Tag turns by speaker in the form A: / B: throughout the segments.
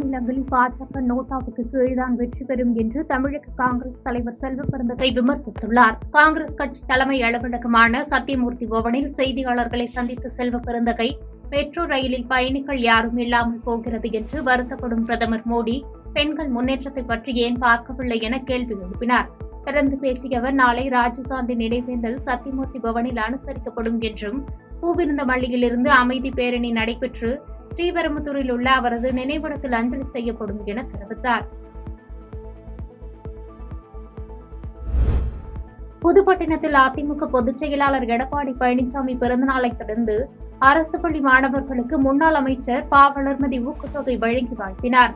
A: மாநிலங்களில் பாஜக நோட்டாவுக்கு கீழ்தான் வெற்றி பெறும் என்று தமிழக காங்கிரஸ் தலைவர் செல்வ பெருந்தகை விமர்சித்துள்ளார். காங்கிரஸ் கட்சி தலைமை அலுவலகமான சத்தியமூர்த்தி பவனில் செய்தியாளர்களை சந்தித்த செல்வ பெருந்தகை, மெட்ரோ ரயிலில் பயணிகள் யாரும் இல்லாமல் போகிறது என்று வருத்தப்படும் பிரதமர் மோடி பெண்கள் முன்னேற்றத்தை பற்றி ஏன் பார்க்கவில்லை என கேள்வி எழுப்பினார். தொடர்ந்து பேசிய அவர், நாளை ராஜீவ்காந்தி நினைவேந்தல் சத்தியமூர்த்தி பவனில் அனுசரிக்கப்படும் என்றும், பூவிருந்தமல்லியிலிருந்து அமைதி பேரணி நடைபெற்று ஸ்ரீபெரும்புதூரில் உள்ள அவரது நினைவிடத்தில் அஞ்சலி செய்யப்படும் என தெரிவித்தார். புதுப்பட்டினத்தில் அதிமுக பொதுச் செயலாளர் எடப்பாடி பழனிசாமி பிறந்தநாளை தொடர்ந்து அரசு பள்ளி மாணவர்களுக்கு முன்னாள் அமைச்சர் ப. வளர்மதி ஊக்கத்தொகை வழங்கி வாழ்த்தினார்.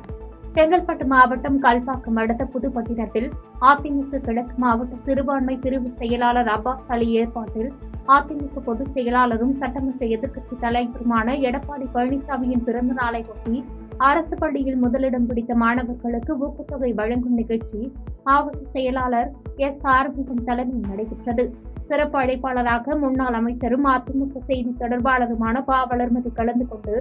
A: செங்கல்பட்டு மாவட்டம் கல்பாக்கம் அடுத்த புதுப்பட்டினத்தில் அதிமுக கிழக்கு மாவட்ட சிறுபான்மை பிரிவு செயலாளர் அப்பாஸ் அலி ஏற்பாட்டில் அதிமுக பொதுச் செயலாளரும் சட்டமன்ற எதிர்க்கட்சித் தலைவருமான எடப்பாடி பழனிசாமியின் பிறந்த நாளை ஒட்டி அரசு பள்ளியில் முதலிடம் பிடித்த மாணவர்களுக்கு ஊக்கத்தொகை வழங்கும் நிகழ்ச்சி மாவட்ட செயலாளர் எஸ். ஆறுமுகம் தலைமையில் நடைபெற்றது. சிறப்பு அழைப்பாளராக முன்னாள் அமைச்சரும் அதிமுக செய்தி தொடர்பாளருமான ப. வளர்மதி கலந்து கொண்டு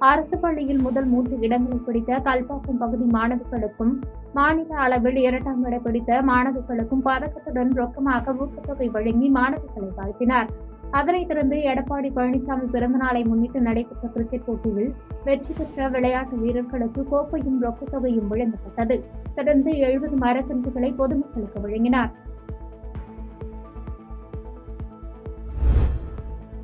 A: அரசு பள்ளியில் முதல் 3 இடங்களை பிடித்த கல்பாக்கம் பகுதி மாணவர்களுக்கும், மாநில அளவில் 2ஆம் இடம் பிடித்த மாணவர்களுக்கும் பதக்கத்துடன் ரொக்கமாக ஊக்கத்தொகை வழங்கி மாணவர்களை வாழ்த்தினார். அதனைத் தொடர்ந்து எடப்பாடி பழனிசாமி பிறந்தநாளை முன்னிட்டு நடைபெற்ற கிரிக்கெட் போட்டியில் வெற்றி பெற்ற விளையாட்டு வீரர்களுக்கு கோப்பையும் ரொக்கத்தொகையும் வழங்கப்பட்டது. தொடர்ந்து 70 மரக்கன்றுகளை பொதுமக்களுக்கு வழங்கினார்.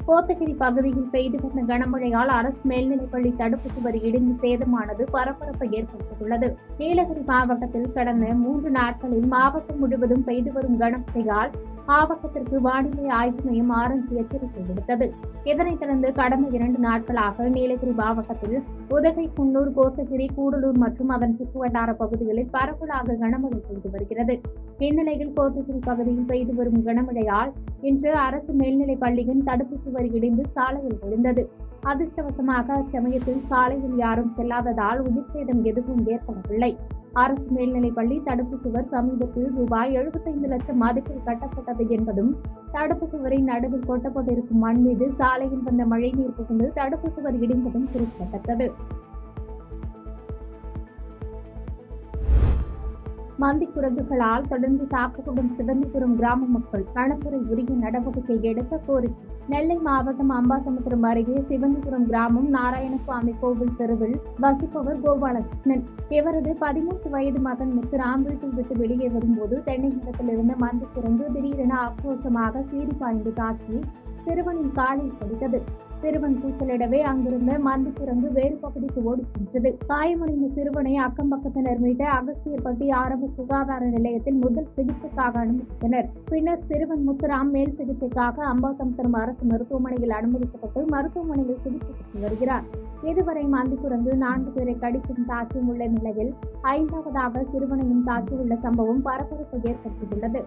A: கோத்தகிரி பகுதியில் பெய்து வந்த கனமழையால் அரசு மேல்நிலைப்பள்ளி தடுப்பு சுவர் இடிந்து சேதமானது பரபரப்பை ஏற்படுத்தியுள்ளது. நீலகிரி மாவட்டத்தில் கடந்த 3 நாட்களில் மாவட்டம் முழுவதும் பெய்து வரும் கனமழையால் மாவட்டத்திற்கு வானிலை ஆய்வு மையம் ஆரஞ்சு எச்சரிக்கை விடுத்தது. இதனைத் தொடர்ந்து கடந்த 2 நாட்களாக நீலகிரி மாவட்டத்தில் உதகை, குன்னூர், கோத்தகிரி, கூடலூர் மற்றும் அதன் சுற்றுவட்டார பகுதிகளில் பரவலாக கனமழை பெய்து வருகிறது. இந்நிலையில் கோத்தகிரி பகுதியில் பெய்து வரும் கனமழையால் இன்று அரசு மேல்நிலைப் பள்ளியின் தடுப்பு சுவர் இடிந்து சாலையில் விழுந்தது. அதிர்ஷ்டவசமாக அச்சமயத்தில் சாலையில் யாரும் செல்லாததால் உயிர் சேதம் எதுவும் ஏற்படவில்லை. அரசு மேல்நிலைப் பள்ளி தடுப்பு சுவர் சமீபத்தில் ரூபாய் 75 லட்சம் மதிப்பில் கட்டப்பட்டது என்பதும், தடுப்பு சுவரின் நடுவில் கொட்டப்பட்டிருக்கும் மண் மீது சாலையில் வந்த மழைநீர் புகுந்து தடுப்பு சுவர் இடிந்ததும் குறிப்பிடத்தக்கது. மந்தி குரங்குகளால் தொடர்ந்து தாக்கப்படும் சிவந்திபுரம் கிராம மக்கள் வனத்துறை உரிய நடவடிக்கை எடுக்க கோரிக்கை. நெல்லை மாவட்டம் அம்பாசமுத்திரம் அருகே சிவந்திபுரம் கிராமம் நாராயணசுவாமி கோவில் தெருவில் வசிப்பவர் கோபாலகிருஷ்ணன். இவரது 13 வயது மகன் முத்துராம் வீட்டில் விட்டு வெளியே வரும்போது தென்னை மரத்தில் இருந்த மந்தி குரங்கு திடீரென ஆக்ரோஷமாக சீறி பாய்ந்து தாக்கி சிறுவனின் காலில் கடித்தது. சிறுவன் கூச்சலிடவே அங்கிருந்த மந்தி குரங்கு வேறு பகுதிக்கு ஓடி சென்றது. காயமடைந்த சிறுவனை அக்கம் பக்கத்தினர் மீட்ட அகஸ்தியர்பட்டி ஆரம்ப சுகாதார நிலையத்தில் முதல் சிகிச்சைக்காக அனுமதித்தனர். பின்னர் சிறுவன் முத்துராம் மேல் சிகிச்சைக்காக அம்பாசமுத்திரம் அரசு மருத்துவமனையில் அனுமதிக்கப்பட்டு மருத்துவமனையில் சிகிச்சை பெற்று வருகிறார். இதுவரை மந்தி குரங்கு 4 பேரை கடித்தும் தாக்கியும் உள்ள நிலையில் 5வதாக சிறுவனையும் தாக்கியுள்ள சம்பவம் பரபரப்பை ஏற்படுத்தியுள்ளது.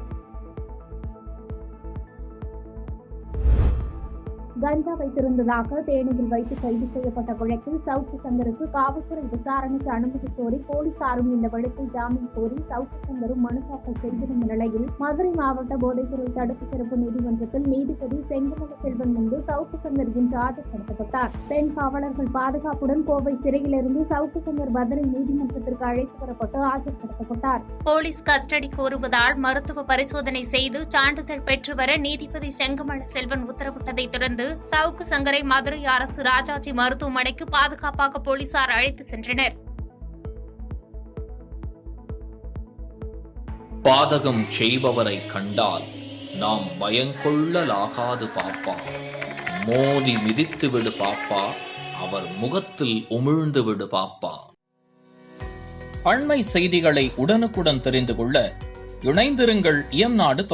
A: கஞ்சா வைத்திருந்ததாக தேனியில் வைத்து கைது செய்யப்பட்ட வழக்கில் சவுக்கு சங்கருக்கு காவல்துறை விசாரணைக்கு அனுமதி கோரி போலீசாரும் இந்த வழக்கில் ஜாமீன் கோரி சவுக்கு சங்கரும் மனு தாக்கல் செய்திருந்த நிலையில் மதுரை மாவட்ட போதைப்பொருள் தடுப்பு சிறப்பு நீதிமன்றத்தில் நீதிபதி செங்கமல செல்வன் முன்பு சவுக்கு சங்கர் இன்று ஆஜர்படுத்தப்பட்டார். பெண் காவலர்கள் பாதுகாப்புடன் கோவை சிறையிலிருந்து சவுக்கு சங்கர் மதுரை நீதிமன்றத்திற்கு அழைத்து வரப்பட்டு ஆஜர்படுத்தப்பட்டார்.
B: போலீஸ் கஸ்டடி கோருவதால் மருத்துவ பரிசோதனை செய்து சான்றிதழ் பெற்று வர நீதிபதி செங்கமல செல்வன் உத்தரவிட்டதை தொடர்ந்து சவுக்கு சங்கரை மதுரை அரசு ராஜாஜி மருத்துவமனைக்கு பாதுகாப்பாக போலீசார் அழைத்து சென்றனர்.
C: பாதகம் செய்பவரை கண்டால் நாம் பயங்கொள்ளலாகாது பாப்பா. மோதி மிதித்து விடு பாப்பா, அவர் முகத்தில் உமிழ்ந்து விடு பாப்பா. அண்மை செய்திகளை உடனுக்குடன் தெரிந்து கொள்ள இணைந்திருங்கள் இயம்நாடு.